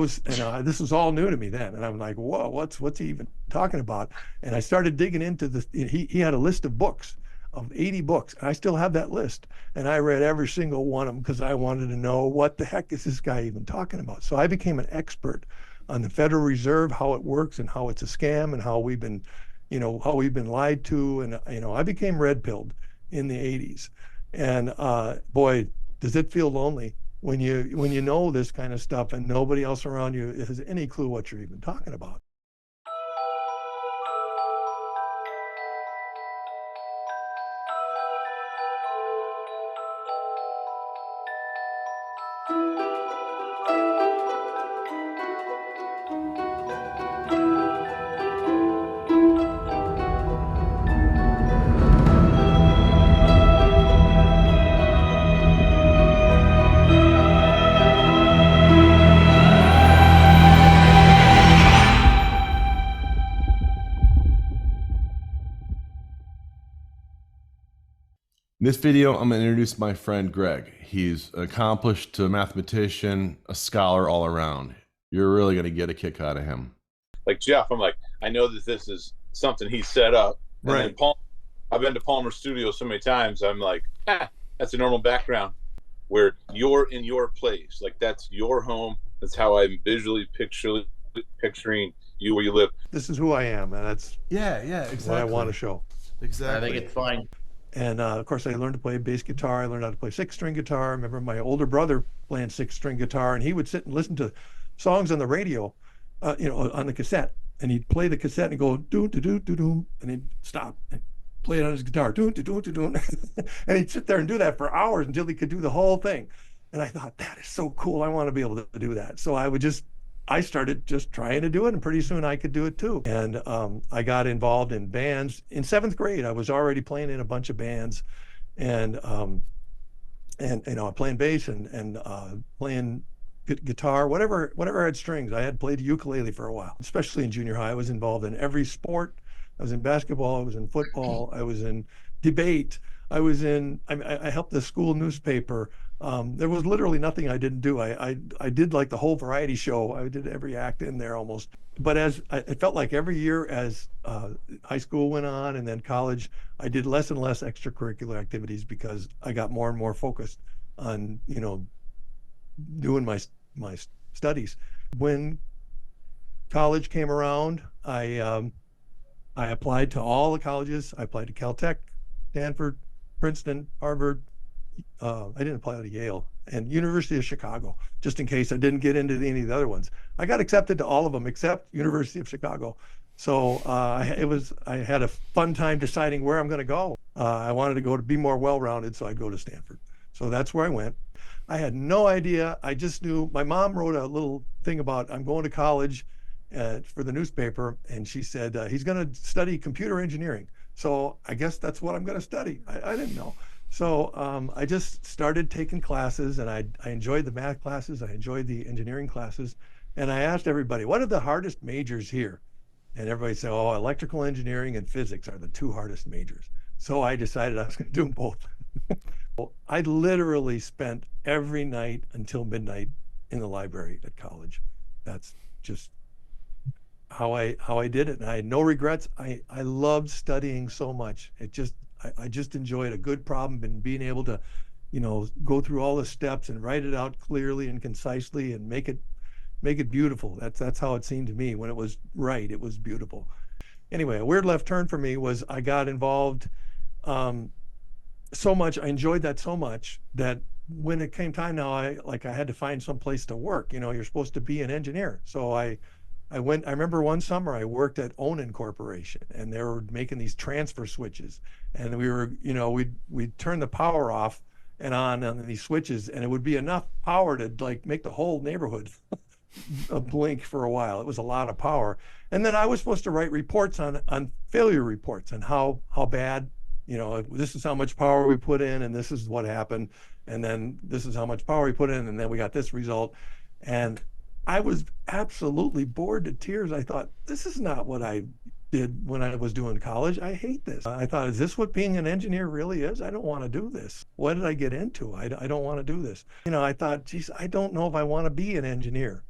this was all new to me then. And I'm like, whoa, what's he even talking about? And I started digging into this. He had a list of books, of 80 books. I still have that list. And I read every single one of them because I wanted to know what the heck is this guy even talking about. So I became an expert on the Federal Reserve, how it works and how it's a scam and how we've been lied to. And, I became red pilled in the 80s. And boy, does it feel lonely when you know this kind of stuff and nobody else around you has any clue what you're even talking about. In this video, I'm going to introduce my friend Greg. He's an accomplished mathematician, a scholar all around. You're really going to get a kick out of him. Like Jeff, I'm like, I know that this is something he set up. And right. Then I've been to Palmer Studios so many times. I'm like, that's a normal background where you're in your place. Like that's your home. That's how I'm visually picturing you where you live. This is who I am. And that's exactly what I want to show. Exactly. I think it's fine. And of course, I learned to play bass guitar. I learned how to play six-string guitar. I remember my older brother playing six-string guitar, and he would sit and listen to songs on the radio, on the cassette. And he'd play the cassette and go do do do do do, and he'd stop and play it on his guitar, do do do do do, and he'd sit there and do that for hours until he could do the whole thing. And I thought, that is so cool. I want to be able to do that. So I started just trying to do it, and pretty soon I could do it too. And I got involved in bands. In 7th grade, I was already playing in a bunch of bands, and playing bass and playing guitar, whatever had strings. I had played ukulele for a while, especially in junior high. I was involved in every sport. I was in basketball. I was in football. I was in debate. I helped the school newspaper. There was literally nothing I didn't do. I did like the whole variety show. I did every act in there almost. But it felt like every year as high school went on and then college, I did less and less extracurricular activities because I got more and more focused on, doing my studies. When college came around, I applied to all the colleges. I applied to Caltech, Stanford, Princeton, Harvard. I didn't apply to Yale and University of Chicago, just in case I didn't get into any of the other ones. I got accepted to all of them except University of Chicago. So I had a fun time deciding where I'm going to go. I wanted to go to be more well-rounded, so I'd go to Stanford. So that's where I went. I had no idea. I just knew my mom wrote a little thing about I'm going to college for the newspaper, and she said he's going to study computer engineering. So I guess that's what I'm going to study. I didn't know. So I just started taking classes, and I enjoyed the math classes. I enjoyed the engineering classes. And I asked everybody, what are the hardest majors here? And everybody said, oh, electrical engineering and physics are the 2 hardest majors. So I decided I was going to do them both. I literally spent every night until midnight in the library at college. That's just how I did it. And I had no regrets. I loved studying so much. I just enjoyed a good problem and being able to, go through all the steps and write it out clearly and concisely and make it beautiful. That's how it seemed to me. When it was right, it was beautiful. Anyway, a weird left turn for me was I got involved so much. I enjoyed that so much that when it came time now, I had to find some place to work. You're supposed to be an engineer. So I remember one summer I worked at Onan Corporation, and they were making these transfer switches, and we were, we'd turn the power off and on these switches, and it would be enough power to make the whole neighborhood blink for a while. It was a lot of power. And then I was supposed to write reports on failure reports and how bad, this is how much power we put in, and this is what happened, and then this is how much power we put in, and then we got this result. And I was absolutely bored to tears. I thought, this is not what I did when I was doing college. I hate this. I thought, is this what being an engineer really is? I don't want to do this. What did I get into? I don't want to do this. I thought, geez, I don't know if I want to be an engineer.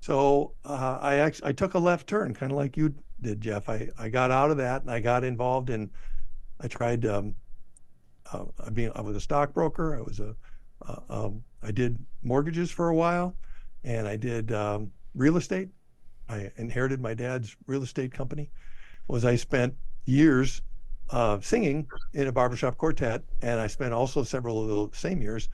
So I took a left turn, kind of like you did, Jeff. I got out of that and I got involved in. I tried. I was a stockbroker. I did mortgages for a while, and I did real estate. I inherited my dad's real estate company. I spent years singing in a barbershop quartet, and I spent also several of the same years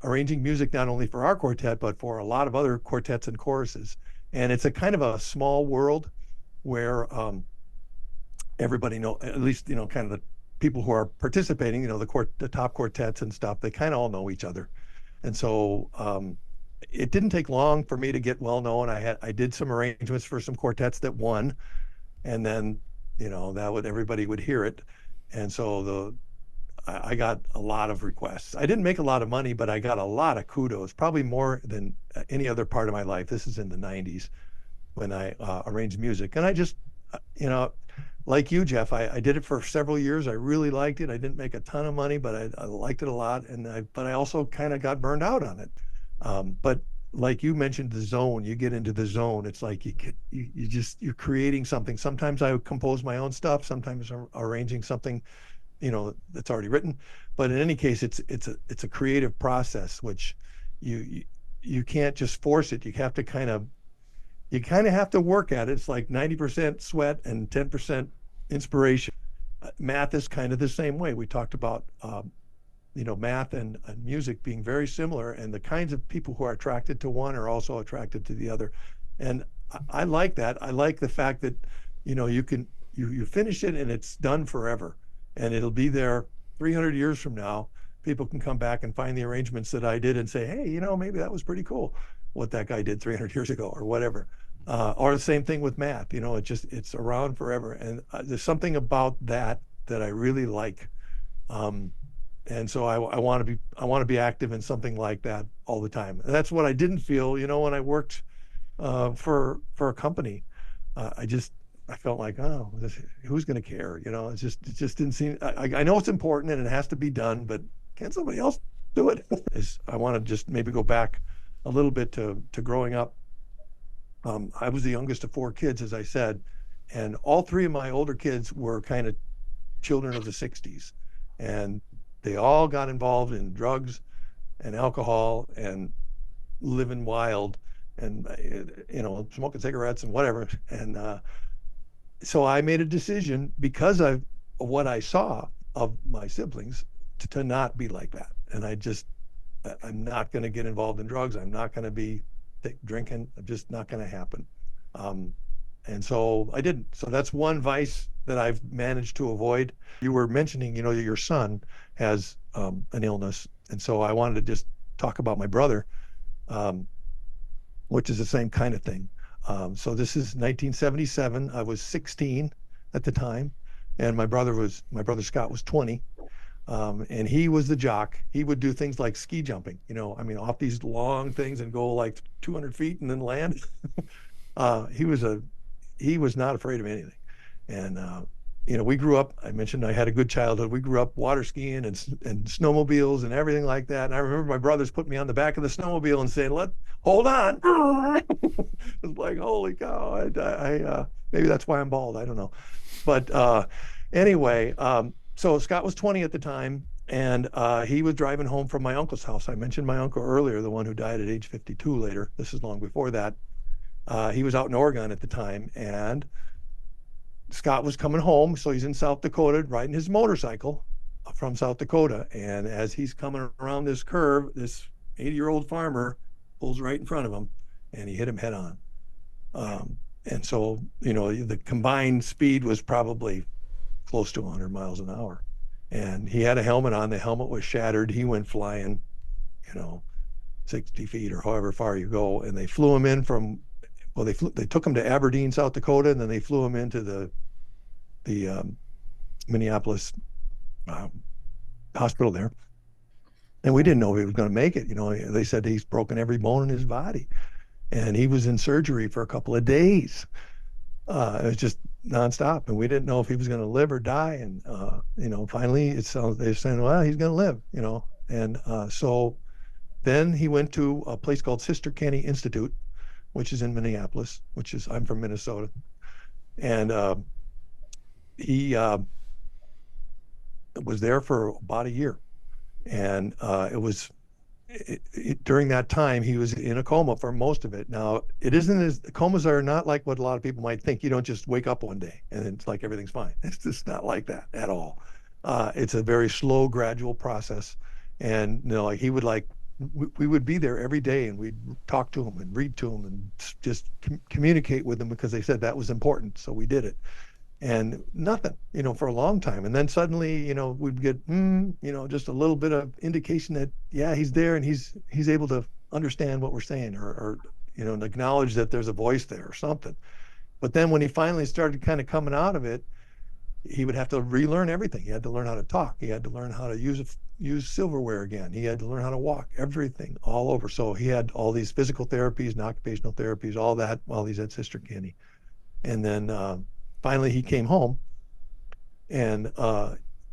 arranging music not only for our quartet but for a lot of other quartets and choruses. And it's a kind of a small world where everybody know, at least kind of the people who are participating, the top quartets and stuff. They kind of all know each other, and so it didn't take long for me to get well known. I did some arrangements for some quartets that won, and then that would everybody would hear it, and so I got a lot of requests. I didn't make a lot of money, but I got a lot of kudos, probably more than any other part of my life. This is in the 90s when I arranged music, and I just like you, Jeff, I did it for several years. I really liked it. I didn't make a ton of money, but I liked it a lot, but I also kind of got burned out on it. But like you mentioned, the zone, you get into the zone. It's like you're creating something. Sometimes I would compose my own stuff. Sometimes I'm arranging something, that's already written. But in any case, it's a creative process, which you can't just force it. You kind of have to work at it. It's like 90% sweat and 10% inspiration. Math is kind of the same way. We talked about math and music being very similar, and the kinds of people who are attracted to one are also attracted to the other. And I like that. I like the fact that you finish it and it's done forever, and it'll be there 300 years from now. People can come back and find the arrangements that I did and say, hey, maybe that was pretty cool what that guy did 300 years ago or whatever. Or the same thing with math. It's around forever, and there's something about that I really like. And so I want to be active in something like that all the time. And that's what I didn't feel, when I worked for a company. I felt like, oh, who's going to care? It just didn't seem. I know it's important and it has to be done, but can't somebody else do it? I want to just maybe go back a little bit to growing up. I was the youngest of four kids, as I said, and all three of my older kids were kind of children of the 60s, and they all got involved in drugs and alcohol and living wild and smoking cigarettes and whatever. And so I made a decision because of what I saw of my siblings to not be like that. And I'm not going to get involved in drugs. I'm not going to be drinking. I'm just not going to happen. And so I didn't. So that's one vice that I've managed to avoid. You were mentioning, your son has an illness. And so I wanted to just talk about my brother, which is the same kind of thing. So this is 1977. I was 16 at the time, and my brother Scott was 20. And he was the jock. He would do things like ski jumping, off these long things and go like 200 feet and then land. He was not afraid of anything. And, we grew up, I mentioned I had a good childhood. We grew up water skiing and snowmobiles and everything like that. And I remember my brothers put me on the back of the snowmobile and saying, hold on. It's like, holy cow. Maybe that's why I'm bald. I don't know. But anyway, so Scott was 20 at the time, and he was driving home from my uncle's house. I mentioned my uncle earlier, the one who died at age 52 later. This is long before that. He was out in Oregon at the time, and Scott was coming home. So he's in South Dakota riding his motorcycle from South Dakota. And as he's coming around this curve, this 80-year-old farmer pulls right in front of him, and he hit him head on. And so, the combined speed was probably close to 100 miles an hour. And he had a helmet on. The helmet was shattered. He went flying, 60 feet or however far you go. And they flew him in they took him to Aberdeen, South Dakota, and then they flew him into the Minneapolis hospital there. And we didn't know if he was going to make it. They said he's broken every bone in his body. And he was in surgery for a couple of days. It was just nonstop, and we didn't know if he was going to live or die. And finally, they're saying, well, he's going to live. And so then he went to a place called Sister Kenny Institute, which is in Minneapolis, I'm from Minnesota. And he was there for about a year. And during that time, he was in a coma for most of it. Now, it isn't as comas are not like what a lot of people might think. You don't just wake up one day and it's like everything's fine. It's just not like that at all. It's a very slow, gradual process. And like he would we would be there every day and we'd talk to him and read to him and just communicate with him because they said that was important. So we did it. And nothing, for a long time. And then suddenly, we'd get, just a little bit of indication that, yeah, he's there and he's able to understand what we're saying or acknowledge that there's a voice there or something. But then when he finally started kind of coming out of it, he would have to relearn everything. He had to learn how to talk. He had to learn how to use silverware again. He had to learn how to walk, everything all over. So he had all these physical therapies and occupational therapies, all that while he's at Sister Candy. And then finally he came home and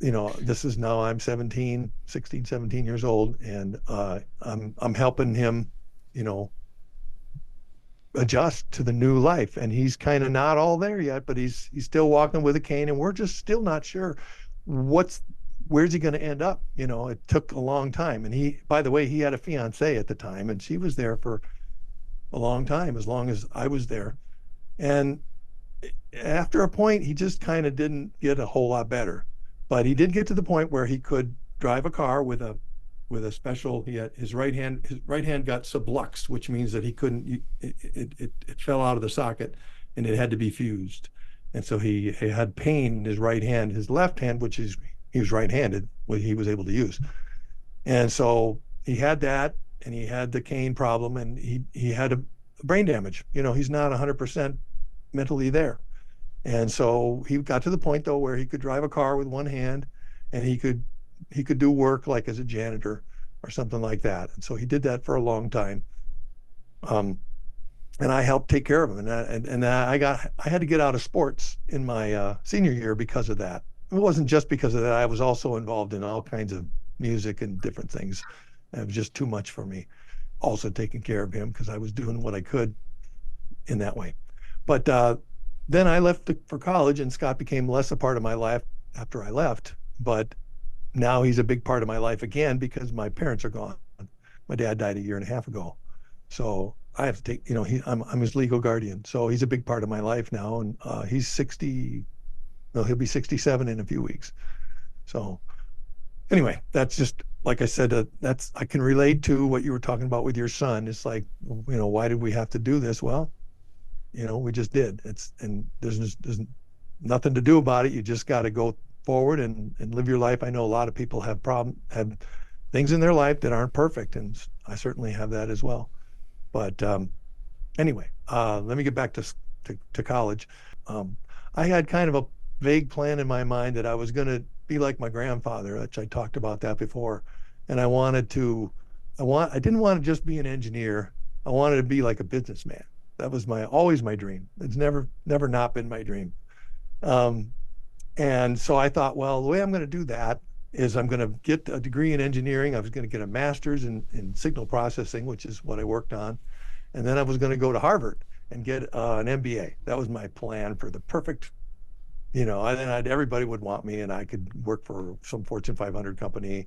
this is now I'm 16, 17 years old, and I'm helping him adjust to the new life, and he's kind of not all there yet, but he's still walking with a cane, and we're just still not sure where's he going to end up. It took a long time, and by the way, he had a fiance at the time, and she was there for a long time, as long as I was there. And after a point, he just kind of didn't get a whole lot better, but he did get to the point where he could drive a car with a special. He had his right hand got subluxed, which means that he couldn't. It fell out of the socket, and it had to be fused. And so he had pain in his right hand. His left hand, he was right-handed, he was able to use. And so he had that, and he had the cane problem, and he had a brain damage. He's not 100% mentally there. And so he got to the point though where he could drive a car with one hand, and he could do work like as a janitor or something like that. And so he did that for a long time. And I helped take care of him. And I had to get out of sports in my senior year because of that. It wasn't just because of that. I was also involved in all kinds of music and different things. It was just too much for me. Also taking care of him because I was doing what I could in that way. But then I left for college, and Scott became less a part of my life after I left. But now he's a big part of my life again because my parents are gone. My dad died a year and a half ago. So I have to take, I'm his legal guardian. So he's a big part of my life now. And he's 60, no, he'll be 67 in a few weeks. So anyway, that's just, like I said, I can relate to what you were talking about with your son. It's like, why did we have to do this? Well, we just did. And there's nothing to do about it. You just got to go forward and live your life. I know a lot of people have things in their life that aren't perfect, and I certainly have that as well. But anyway, let me get back to college. I had kind of a vague plan in my mind that I was going to be like my grandfather, which I talked about that before, and I didn't want to just be an engineer. I wanted to be like a businessman. That was always my dream. It's never not been my dream. And so I thought, well, the way I'm going to do that is I'm going to get a degree in engineering. I was going to get a master's in signal processing, which is what I worked on. And then I was going to go to Harvard and get an MBA. That was my plan for the perfect, and then everybody would want me and I could work for some Fortune 500 company.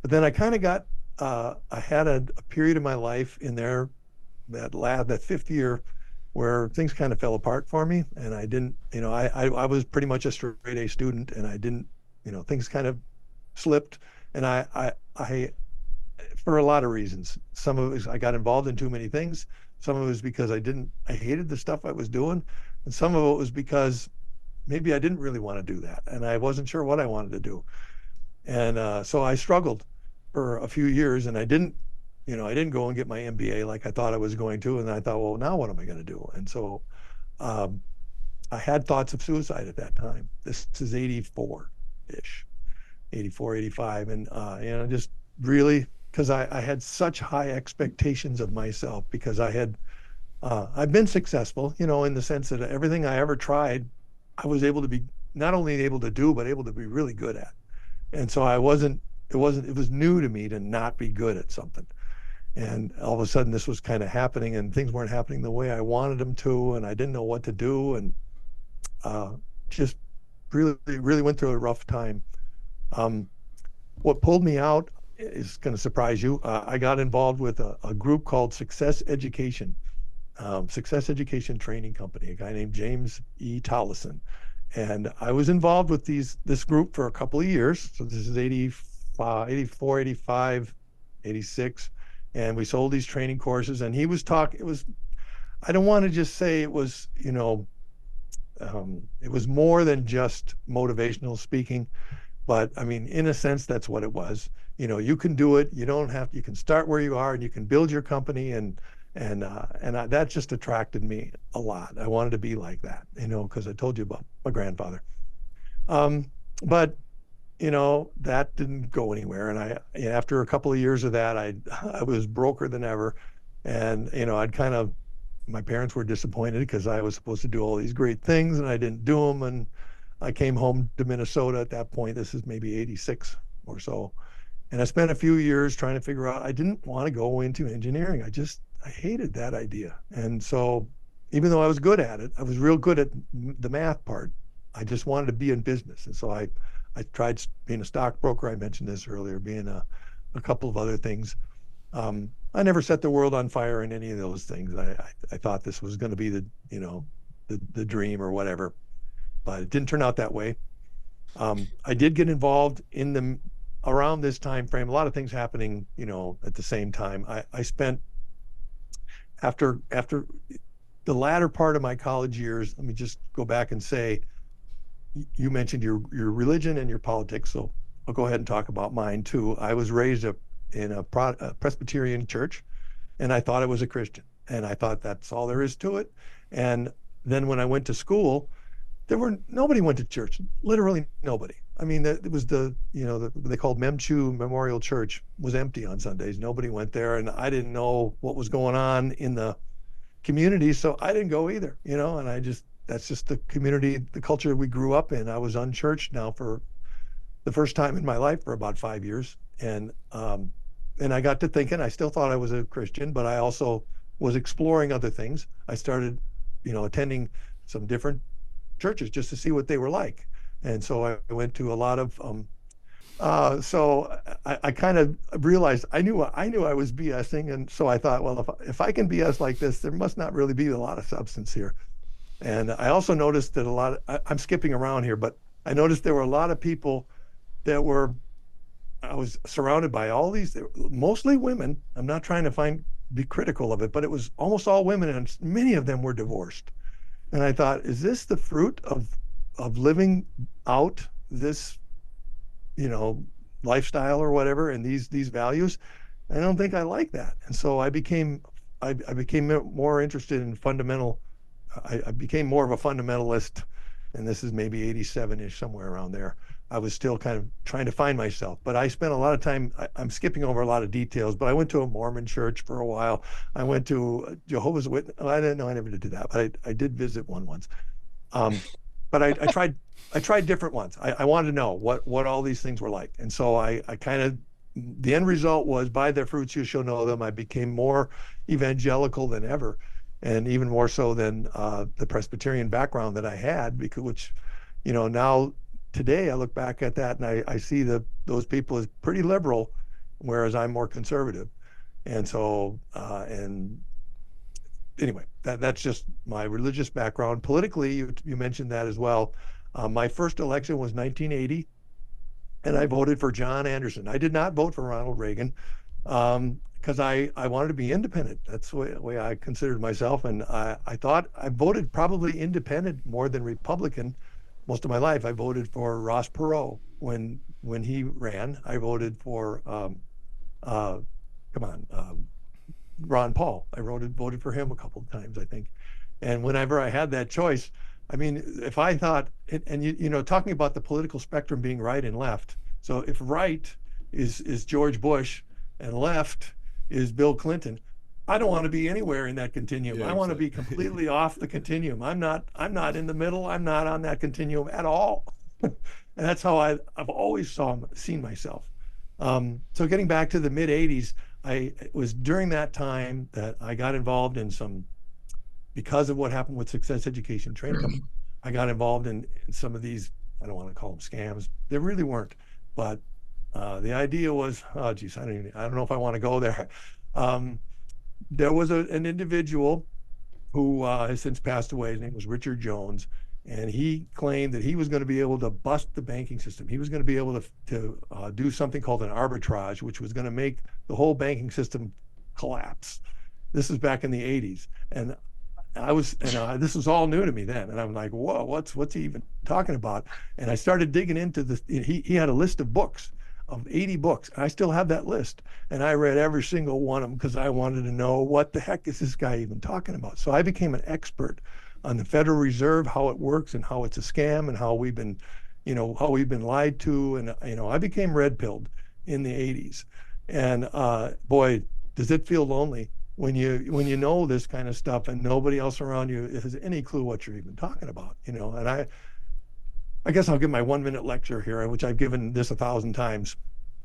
But then I kind of got, I had a period of my life in there, that fifth year, where things kind of fell apart for me, and I didn't, I was pretty much a straight A student, and I didn't, things kind of slipped, and I for a lot of reasons. Some of it was I got involved in too many things. Some of it was because I hated the stuff I was doing, and some of it was because maybe I didn't really want to do that, and I wasn't sure what I wanted to do, and so I struggled for a few years, and I didn't go and get my MBA like I thought I was going to. And I thought, well, now what am I going to do? And so I had thoughts of suicide at that time. This is 84-ish, 84, 85. And, just really, because I had such high expectations of myself, because I've been successful, in the sense that everything I ever tried, I was able to be not only able to do, but able to be really good at. And so it was new to me to not be good at something. And all of a sudden this was kind of happening, and things weren't happening the way I wanted them to, and I didn't know what to do, and just really went through a rough time. Um, what pulled me out is going to surprise you. I got involved with a group called Success Education Training Company, a guy named James E. Tollison. And I was involved with this group for a couple of years. So this is 85, 84, 85, 86. And we sold these training courses. And he was talking, I don't want to just say it was, it was more than just motivational speaking. But I mean, in a sense, that's what it was. You can do it. You don't have. You can start where you are, and you can build your company, that just attracted me a lot. I wanted to be like that, because I told you about my grandfather. But that didn't go anywhere. And after a couple of years of that, I was broker than ever, and my parents were disappointed because I was supposed to do all these great things and I didn't do them, and I came home to Minnesota at that point. This is maybe 86 or so. And I spent a few years trying to figure out, I didn't want to go into engineering. I hated that idea. And so even though I was good at it, I was real good at the math part. I just wanted to be in business. And so I tried being a stockbroker. I mentioned this earlier, being a couple of other things. I never set the world on fire in any of those things. I thought this was going to be the dream or whatever, but it didn't turn out that way. I did get involved around this time frame, a lot of things happening, at the same time. I spent after the latter part of my college years, let me just go back and say, you mentioned your religion and your politics, so I'll go ahead and talk about mine too. I was raised in a Presbyterian church, and I thought I was a Christian, and I thought that's all there is to it. And then when I went to school, nobody went to church, literally nobody. I mean, it was they called Memchu Memorial Church was empty on Sundays. Nobody went there, and I didn't know what was going on in the community, so I didn't go either, and that's just the community, the culture we grew up in. I was unchurched now for the first time in my life for about 5 years. And I got to thinking, I still thought I was a Christian, but I also was exploring other things. I started, attending some different churches just to see what they were like. And so I went to a lot of, so I kind of realized I knew I was BSing. And so I thought, well, if I can BS like this, there must not really be a lot of substance here. And I also noticed that I'm skipping around here, but I noticed there were a lot of people that I was surrounded by all these, mostly women. I'm not trying to be critical of it, but it was almost all women, and many of them were divorced. And I thought, is this the fruit of living out this, lifestyle or whatever, and these values? I don't think I like that. And so I became more interested in fundamental. I became more of a fundamentalist, and this is maybe 87-ish, somewhere around there. I was still kind of trying to find myself, but I spent a lot of time, I'm skipping over a lot of details, but I went to a Mormon church for a while. I went to Jehovah's Witness. I didn't know, I never did do that, but I did visit one once. But I tried different ones. I wanted to know what all these things were like. And so the end result was, by their fruits you shall know them. I became more evangelical than ever, and even more so than the Presbyterian background that I had, which, now today I look back at that and I see those people as pretty liberal, whereas I'm more conservative. And so, and anyway, that's just my religious background. Politically, you mentioned that as well. My first election was 1980, and I voted for John Anderson. I did not vote for Ronald Reagan, because I wanted to be independent. That's the way I considered myself. And I thought I voted probably independent more than Republican most of my life. I voted for Ross Perot when he ran. I voted for Ron Paul. I voted for him a couple of times, I think. And whenever I had that choice, I mean, if I thought, and talking about the political spectrum being right and left. So if right is George Bush and left is Bill Clinton, I don't want to be anywhere in that continuum. Yeah, I want to be completely off the continuum. I'm not in the middle. I'm not on that continuum at all. And that's how I've always seen myself. So getting back to the mid 80s, it was during that time that I got involved in because of what happened with Success Education Training Company. I got involved in some of these, I don't want to call them scams. They really weren't, but the idea was, oh geez, I don't know if I want to go there. There was an individual who has since passed away. His name was Richard Jones, and he claimed that he was going to be able to bust the banking system. He was going to be able to do something called an arbitrage, which was going to make the whole banking system collapse. This is back in the 80s, and this was all new to me then, and I'm like, whoa, what's he even talking about? And I started digging into this. He had a list of books, of 80 books. I still have that list, and I read every single one of them because I wanted to know what the heck is this guy even talking about. So I became an expert on the Federal Reserve, how it works, and how it's a scam, and how we've been lied to, and I became red pilled in the 80s, and boy, does it feel lonely when you know this kind of stuff and nobody else around you has any clue what you're even talking about, and I guess I'll give my 1-minute lecture here, which I've given this 1,000 times.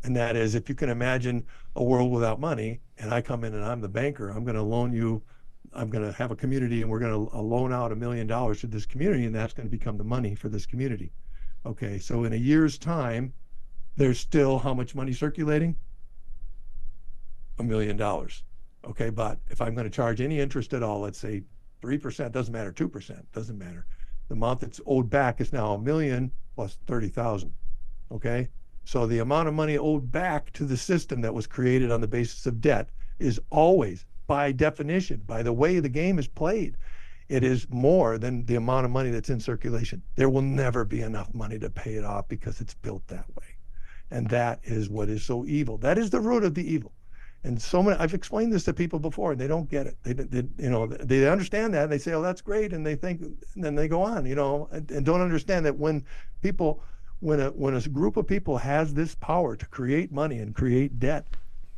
And that is, if you can imagine a world without money, and I come in and I'm the banker, I'm going to have a community, and we're going to loan out $1 million to this community, and that's going to become the money for this community. Okay, so in a year's time, there's still how much money circulating? $1 million. Okay, but if I'm going to charge any interest at all, let's say 3%, doesn't matter, 2%, doesn't matter. The amount that's owed back is now $1 million plus 30,000. Okay, so the amount of money owed back to the system that was created on the basis of debt is always, by definition, by the way the game is played, it is more than the amount of money that's in circulation. There will never be enough money to pay it off because it's built that way. And that is what is so evil. That is the root of the evil. And I've explained this to people before, and they don't get it. They understand that, and they say, "Oh, that's great," and they think, and then they go on, and don't understand that when a group of people has this power to create money and create debt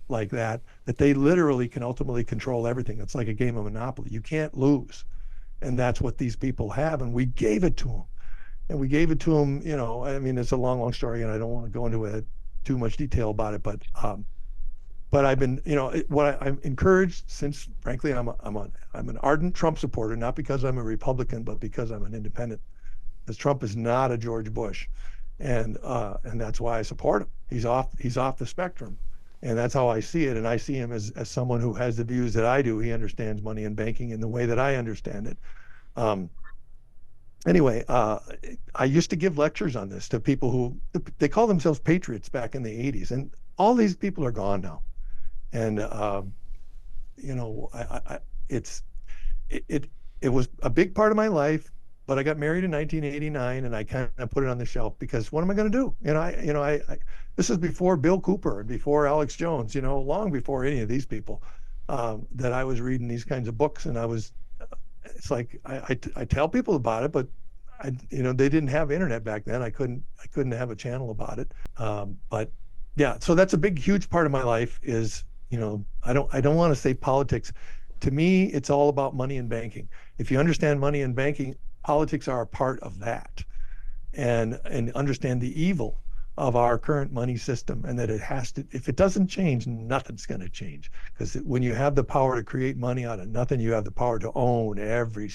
like that they literally can ultimately control everything. It's like a game of Monopoly. You can't lose, and that's what these people have. And we gave it to them, I mean, it's a long story, and I don't want to go into too much detail about it, but I've been, I'm encouraged since, frankly, I'm an ardent Trump supporter, not because I'm a Republican, but because I'm an independent. Because Trump is not a George Bush, and that's why I support him. He's off the spectrum, and that's how I see it. And I see him as someone who has the views that I do. He understands money and banking in the way that I understand it. Anyway, I used to give lectures on this to people who they call themselves patriots back in the 80s, and all these people are gone now. And it was a big part of my life, but I got married in 1989, and I kind of put it on the shelf because what am I going to do? This is before Bill Cooper and before Alex Jones, long before any of these people, that I was reading these kinds of books, and it's like I tell people about it, but they didn't have internet back then. I couldn't have a channel about it. But yeah, so that's a big, huge part of my life is, I don't want to say politics. To me, it's all about money and banking. If you understand money and banking, politics are a part of that, and understand the evil of our current money system, and that if it doesn't change, nothing's going to change. Because when you have the power to create money out of nothing, you have the power to own every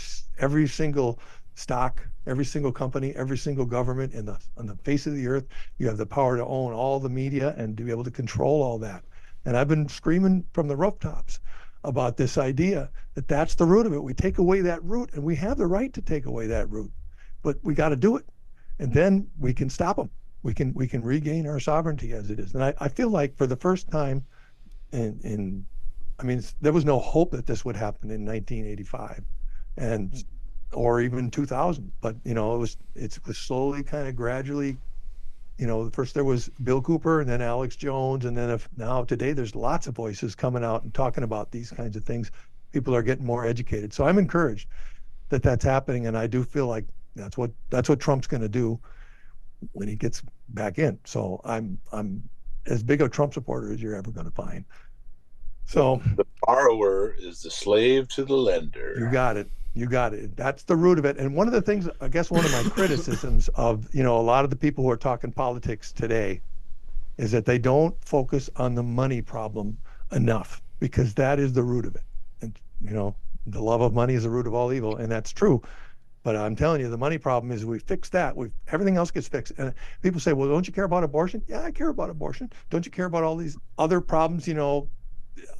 single stock, every single company, every single government on the face of the earth. You have the power to own all the media and to be able to control all that. And I've been screaming from the rooftops about this idea that that's the root of it. We take away that root, and we have the right to take away that root, but we got to do it, and then we can stop them. We can regain our sovereignty as it is. And I feel like for the first time there was no hope that this would happen in 1985 or even 2000, but it was slowly, kind of gradually. First there was Bill Cooper, and then Alex Jones, and then now today there's lots of voices coming out and talking about these kinds of things. People are getting more educated, so I'm encouraged that that's happening, and I do feel like that's what Trump's going to do when he gets back in. So I'm as big a Trump supporter as you're ever going to find. So the borrower is the slave to the lender. You got it. That's the root of it. And one of the things, I guess, one of my criticisms of, a lot of the people who are talking politics today is that they don't focus on the money problem enough, because that is the root of it. And, the love of money is the root of all evil. And that's true. But I'm telling you, the money problem is we fix that. Everything else gets fixed. And people say, well, don't you care about abortion? Yeah, I care about abortion. Don't you care about all these other problems,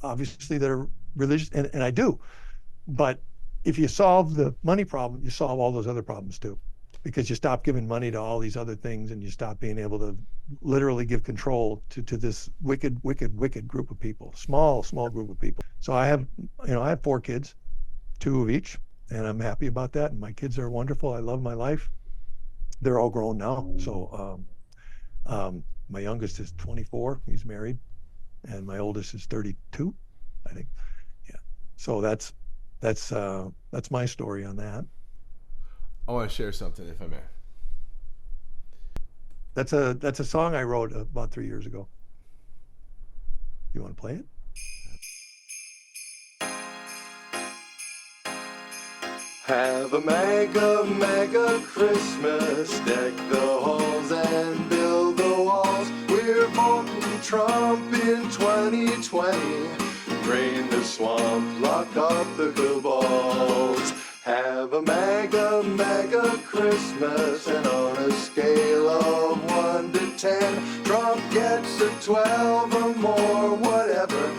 obviously that are religious? And I do. But if you solve the money problem, you solve all those other problems too, because you stop giving money to all these other things, and you stop being able to literally give control to this wicked, wicked, wicked group of people, small group of people. So I have 4 kids, 2 of each, and I'm happy about that. And my kids are wonderful. I love my life. They're all grown now. So my youngest is 24. He's married, and my oldest is 32, I think. Yeah. So that's my story on that. I want to share something, if I may. That's a song I wrote about 3 years ago. You want to play it? Have a mega Christmas, deck the halls and build the walls. We're voting Trump in 2020. Drain the swamp, lock up the cabals. Have a mega Christmas, and on a scale of 1 to 10, Trump gets a 12 or more, whatever.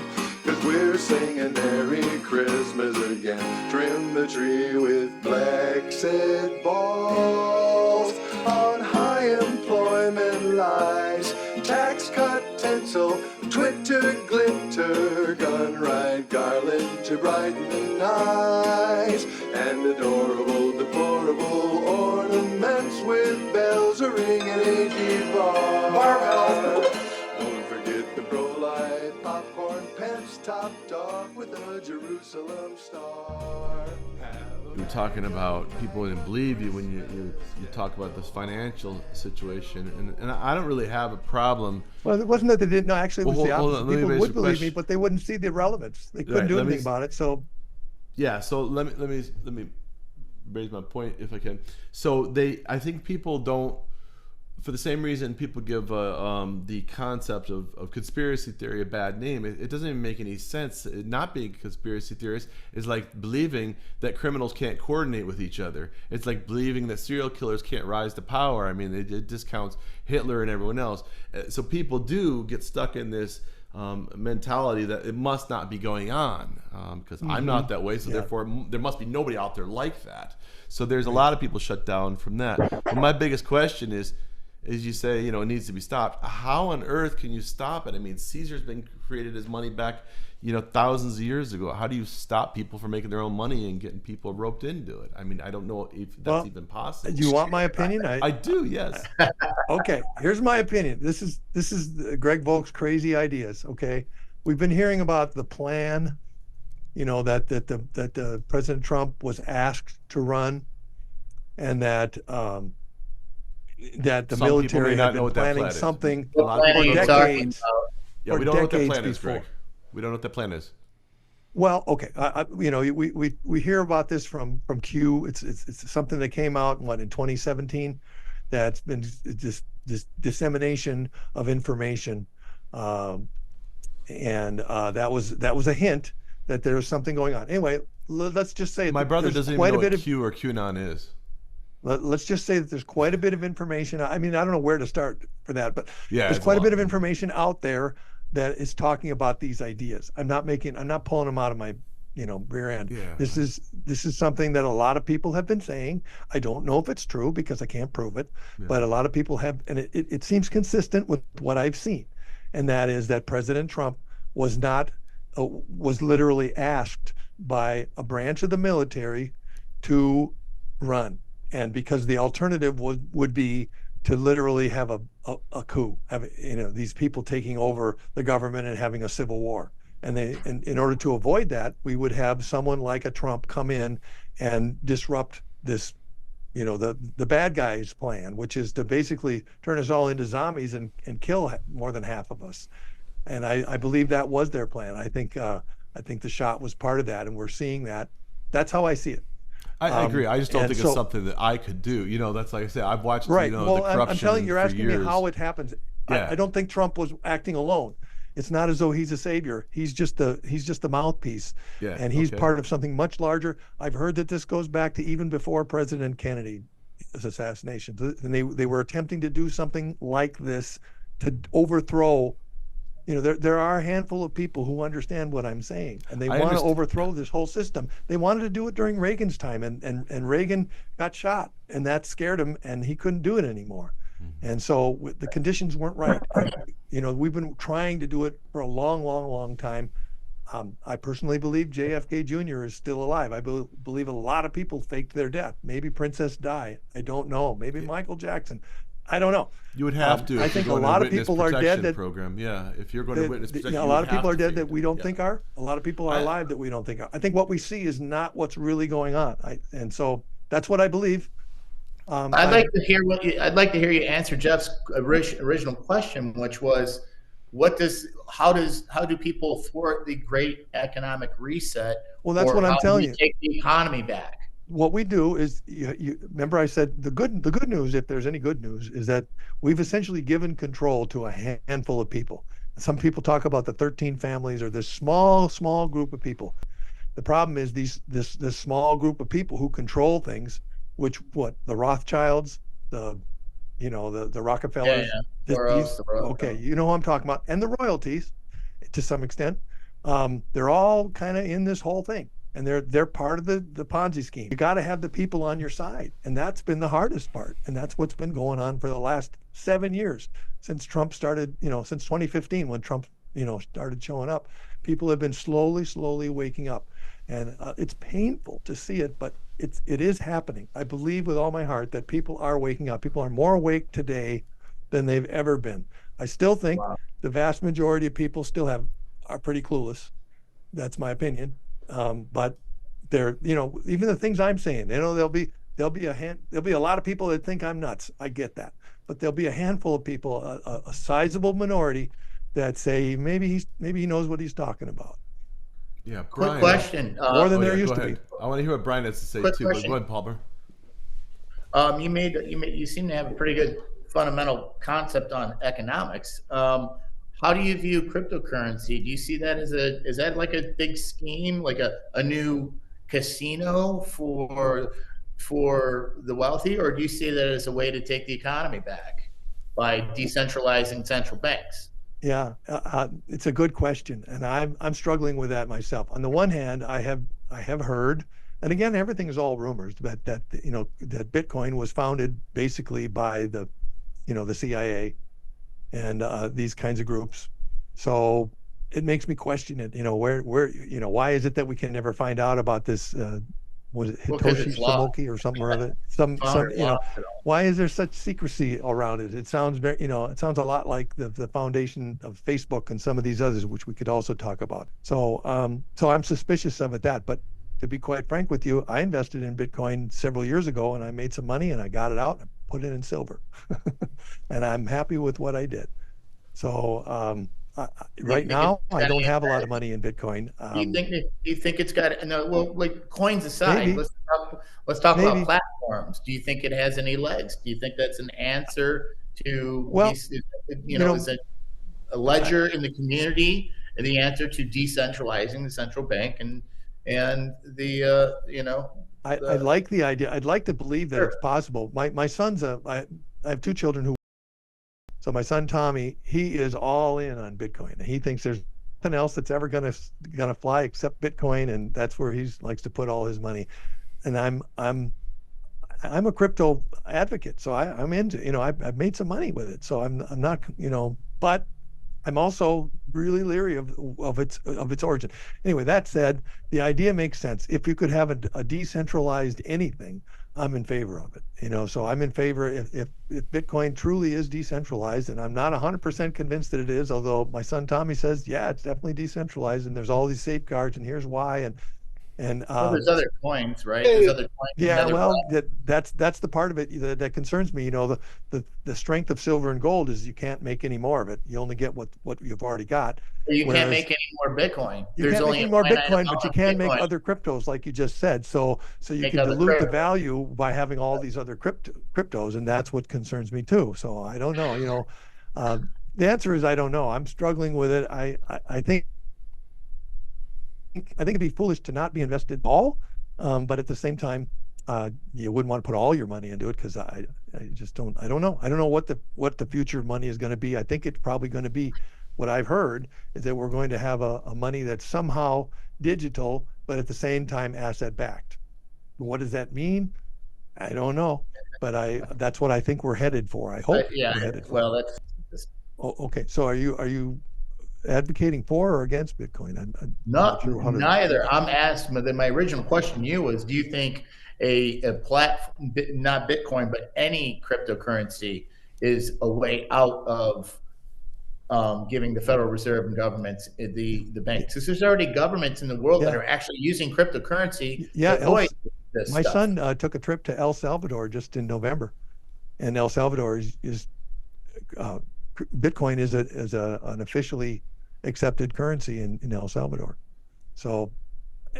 'Cause we're singing Merry Christmas again. Trim the tree with Brexit balls. On high employment lies, tax cut tinsel, Twitter glitter, gun right garland to brighten the eyes, and adorable, deplorable ornaments with bells a ring and AG barbell. Don't forget the pro-life popcorn pence topped off with a Jerusalem star. You were talking about people wouldn't believe you when you talk about this financial situation, and I don't really have a problem. Well, it wasn't that they didn't. No, actually, it was the opposite. People would believe me, question. but they wouldn't see the relevance. They couldn't do anything about it. So, yeah. So let me raise my point if I can. So I think people don't, for the same reason people give the concept of conspiracy theory a bad name. It doesn't even make any sense. Not being a conspiracy theorist is like believing that criminals can't coordinate with each other. It's like believing that serial killers can't rise to power. I mean, it discounts Hitler and everyone else. So people do get stuck in this mentality that it must not be going on, because I'm not that way, so therefore there must be nobody out there like that. So there's a lot of people shut down from that. But my biggest question is you say, it needs to be stopped. How on earth can you stop it? I mean, Caesar's been created his money back, thousands of years ago. How do you stop people from making their own money and getting people roped into it? I mean, I don't know if that's even possible. Do you want my opinion? I do, yes. Okay, here's my opinion. This is Greg Volk's crazy ideas. Okay, we've been hearing about the plan, that President Trump was asked to run, and that the military had been planning something for decades. Yeah, we don't know what that plan is, Greg. We don't know what that plan is. Well, okay, we hear about this from Q. It's something that came out in 2017. That's been this dissemination of information, and that was a hint that there was something going on. Anyway, let's just say my brother doesn't even know what Q or QAnon is. Let's just say that there's quite a bit of information. I mean, I don't know where to start for that, but there's quite a bit of information out there that is talking about these ideas. I'm not pulling them out of my, rear end. Yeah. This is something that a lot of people have been saying. I don't know if it's true because I can't prove it, but a lot of people have, and it seems consistent with what I've seen. And that is that President Trump was literally asked by a branch of the military to run. And because the alternative would be to literally have a coup, have these people taking over the government and having a civil war. And in order to avoid that, we would have someone like a Trump come in and disrupt this, the bad guys' plan, which is to basically turn us all into zombies and kill more than half of us. And I believe that was their plan. I think the shot was part of that, and we're seeing that. That's how I see it. I agree. I just don't think it's something that I could do. That's like I said, I've watched, right. the corruption I'm telling you, you're asking me how it happens. Yeah. I don't think Trump was acting alone. It's not as though he's a savior. He's just the mouthpiece, Yeah. and he's Okay. part of something much larger. I've heard that this goes back to even before President Kennedy's assassination, and they were attempting to do something like this to overthrow. There are a handful of people who understand what I'm saying, and they I want to understand. overthrow this whole system. They wanted to do it during Reagan's time, and Reagan got shot, and that scared him, and he couldn't do it anymore. And so the conditions weren't right. We've been trying to do it for a long, long, long time. I personally believe JFK Jr. is still alive. I believe a lot of people faked their death. Maybe Princess Di. I don't know. Maybe Michael Jackson. I don't know. You would have to. I If you're think a going to lot of witness people are dead protection that program. Yeah. If you're going to witness protection, a you lot would of people have are to dead fake that we don't yeah. think are. A lot of people are alive that we don't think are. I think what we see is not what's really going on. And so that's what I believe. I'd like to hear you answer Jeff's original question, which was, how do people thwart the great economic reset, Well, that's or what I'm how do telling we you. take the economy back? What we do is, you remember I said the good news, if there's any good news, is that we've essentially given control to a handful of people. Some people talk about the 13 families or this small group of people. The problem is this small group of people who control things, which the Rothschilds, the Rockefellers, Soros, okay, you know who I'm talking about, and the royalties, to some extent, they're all kind of in this whole thing, and they're part of the Ponzi scheme. You got to have the people on your side, and that's been the hardest part, and that's what's been going on for the last 7 years since Trump started. Since 2015 when Trump started showing up, people have been slowly waking up, and it's painful to see it, but it is happening. I believe with all my heart that people are waking up. People are more awake today than they've ever been. I still think the vast majority of people still are pretty clueless. That's my opinion. But they're, even the things I'm saying, there'll be a lot of people that think I'm nuts. I get that, but there'll be a handful of people, a sizable minority, that say maybe he knows what he's talking about. Yeah. Quick Brian. question. More than Oh, there yeah, used go to be. ahead. I want to hear what Brian has to say Quick too. But question. go ahead, Palmer. You seem to have a pretty good fundamental concept on economics. How do you view cryptocurrency? Do you see that is that like a big scheme, like a new casino for the wealthy, or do you see that as a way to take the economy back by decentralizing central banks? Yeah, it's a good question, and I'm struggling with that myself. On the one hand, I have heard, and again, everything is all rumors, that that Bitcoin was founded basically by the CIA and these kinds of groups. So it makes me question it. Where why is it that we can never find out about this? Was it Well, 'cause Hitoshi it's law. Samoki or something or other? Some Founder law. why is there such secrecy around it? It sounds very, it sounds a lot like the foundation of Facebook and some of these others, which we could also talk about. So I'm suspicious of that. But to be quite frank with you, I invested in Bitcoin several years ago, and I made some money, and I got it out and put it in silver, and I'm happy with what I did. So right now, I don't have a lot of money in Bitcoin. Do you think it's got no? Well, like coins aside, Maybe. let's talk Maybe. about platforms. Do you think it has any legs? Do you think that's an answer to Well, is it a ledger in the community and the answer to decentralizing the central bank and I like the idea. I'd like to believe that Sure. it's possible. My son's I have two children who. So my son Tommy, he is all in on Bitcoin. He thinks there's nothing else that's ever gonna fly except Bitcoin, and that's where he likes to put all his money. And I'm a crypto advocate, so I'm into. I've made some money with it, so I'm not. But I'm also really leery of its origin. Anyway, that said, the idea makes sense. If you could have a decentralized anything, I'm in favor of it. So I'm in favor if Bitcoin truly is decentralized, and I'm not 100% convinced that it is, although my son Tommy says, yeah, it's definitely decentralized, and there's all these safeguards, and here's why, and there's other coins, right? There's other coins. yeah, well, that's the part of it that concerns me. The strength of silver and gold is you can't make any more of it. You only get what you've already got. You can't Whereas make any more Bitcoin. you There's can't make only any a more finite Bitcoin, amount but you of can make Bitcoin. other cryptos, like you just said. So you Make can other dilute the cryptos. value by having all these other cryptos, and that's what concerns me too. So I don't know. The answer is I don't know. I'm struggling with it. I think it'd be foolish to not be invested at all, but at the same time, you wouldn't want to put all your money into it because I just don't. I don't know. I don't know what the future of money is going to be. I think it's probably going to be what I've heard is that we're going to have a money that's somehow digital, but at the same time asset backed. What does that mean? I don't know, but that's what I think we're headed for. I hope Yeah, we're headed for. well, that's Oh, okay. So are you advocating for or against Bitcoin? I'm not sure how to. neither. I'm asked, but then my original question to you was, do you think a platform, not Bitcoin, but any cryptocurrency is a way out of giving the Federal Reserve and governments the banks? Because there's already governments in the world that Yeah. are actually using cryptocurrency Yeah, to avoid this my stuff. son took a trip to El Salvador just in November, and El Salvador is Bitcoin is an officially accepted currency in El Salvador. So,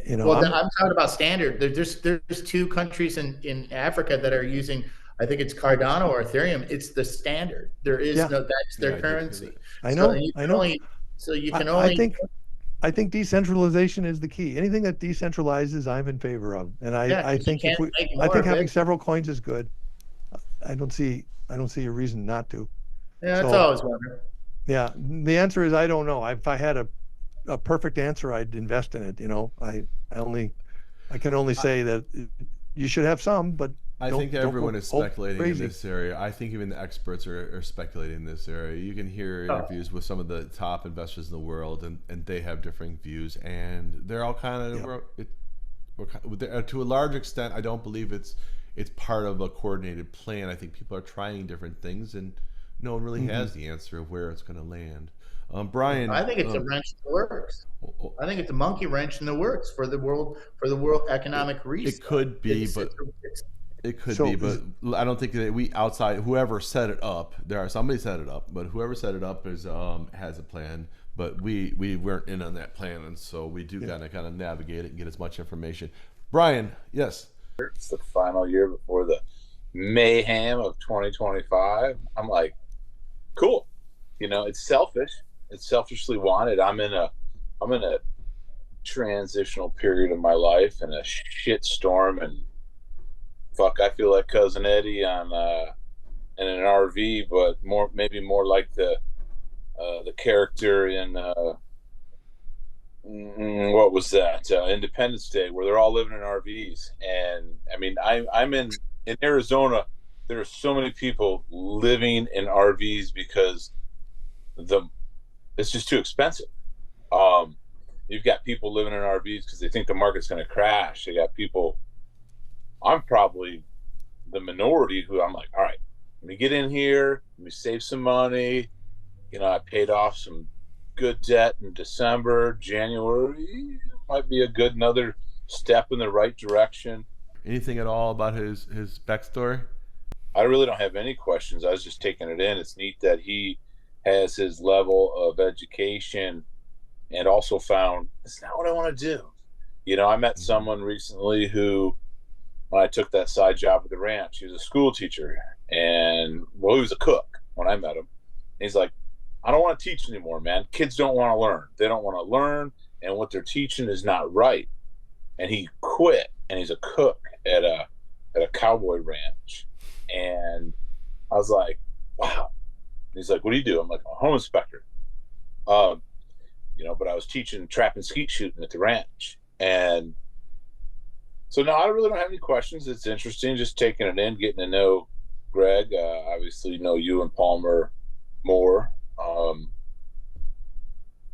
Well, I'm talking about standard. There's two countries in Africa that are using, I think it's Cardano or Ethereum. It's the standard. There is Yeah. no, that's Yeah, their I did hear currency. that. I So know, you I can know. only, so you can I only, think decentralization is the key. Anything that decentralizes, I'm in favor of. And yeah, I 'cause you think if can't make I more think of having it. several coins is good. I don't see a reason not to. Yeah, that's So, all I was wondering. yeah, the answer is I don't know. If I had a perfect answer, I'd invest in it. I can only say that you should have some, but I think don't everyone go is speculating in crazy. this area. I think even the experts are speculating in this area. You can hear interviews with some of the top investors in the world, and they have differing views, and they're all kind of to a large extent. I don't believe it's part of a coordinated plan. I think people are trying different things, and no one really has the answer of where it's going to land. Brian, I think it's a wrench in the works. I think it's a monkey wrench in the works for the world economic reset. it could be, it could be, but I don't think that we outside whoever set it up. Somebody set it up, but whoever set it up has a plan. But we weren't in on that plan, and so we do kind of navigate it and get as much information. Brian, yes. It's the final year before the mayhem of 2025. I'm like, cool. It's selfish. It's selfishly wanted. I'm in a transitional period of my life and a shit storm, and fuck, I feel like Cousin Eddie on in an RV, but maybe more like the character in what was that, Independence Day, where they're all living in RVs. And I mean, I'm in Arizona. There are so many people living in RVs because it's just too expensive. You've got people living in RVs because they think the market's going to crash. You got people. I'm probably the minority who I'm like, all right, let me get in here, let me save some money. I paid off some good debt in December. January might be another step in the right direction. Anything at all about his backstory? I really don't have any questions. I was just taking it in. It's neat that he has his level of education and also found it's not what I want to do. I met someone recently who, when I took that side job at the ranch, he was a school teacher, and he was a cook when I met him. And he's like, I don't want to teach anymore, man. Kids don't want to learn. They don't want to learn, and what they're teaching is not right. And he quit, and he's a cook at a cowboy ranch. And I was like, wow. And he's like, what do you do? I'm like, I'm a home inspector. But I was teaching trap and skeet shooting at the ranch. And so no, I really don't have any questions. It's interesting just taking it in, getting to know Greg. Obviously know you and Palmer more.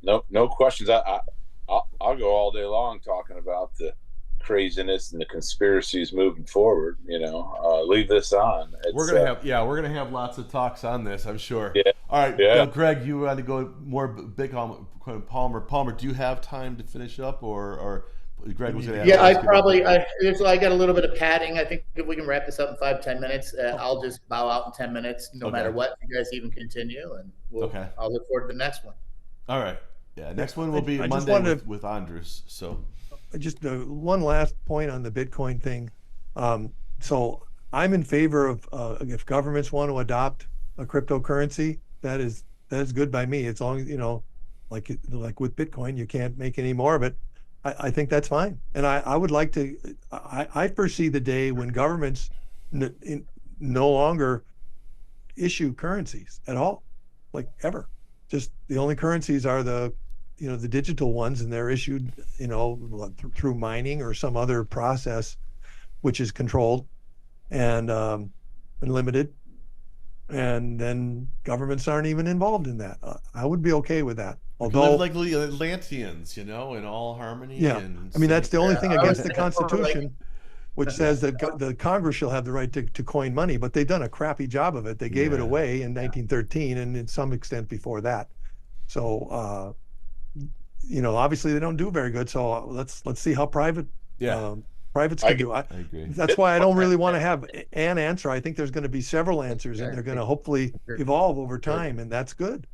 No questions. I'll go all day long talking about the craziness and the conspiracies moving forward. Leave this on. We're gonna have lots of talks on this, I'm sure. Yeah. All right, Yeah. Greg, you want to go more big on Palmer? Palmer, do you have time to finish up, or Greg was going to? Yeah, I got a little bit of padding. I think if we can wrap this up in 5-10 minutes, I'll just bow out in 10 minutes, no matter what. You guys even continue, and I'll look forward to the next one. All right. Yeah, next one will be Monday with Andres. So, just one last point on the Bitcoin thing. So I'm in favor of if governments want to adopt a cryptocurrency, that is that's good by me. As long as, like with Bitcoin, you can't make any more of it. I think that's fine. And I would like to, I foresee the day when governments no longer issue currencies at all, like ever. Just the only currencies are the digital ones, and they're issued, through mining or some other process, which is controlled and limited. And then governments aren't even involved in that. I would be okay with that. Although, live like the Atlanteans, in all harmony. yeah, And I mean, that's the only thing I was against the thinking more like- Constitution, which says that the Congress shall have the right to coin money, but they've done a crappy job of it. They gave it Yeah. away in 1913 and in some extent before that. So, obviously they don't do very good. So let's see how privates can do. I agree. That's why I don't really want to have an answer. I think there's going to be several answers, and they're going to hopefully evolve over time, and that's good.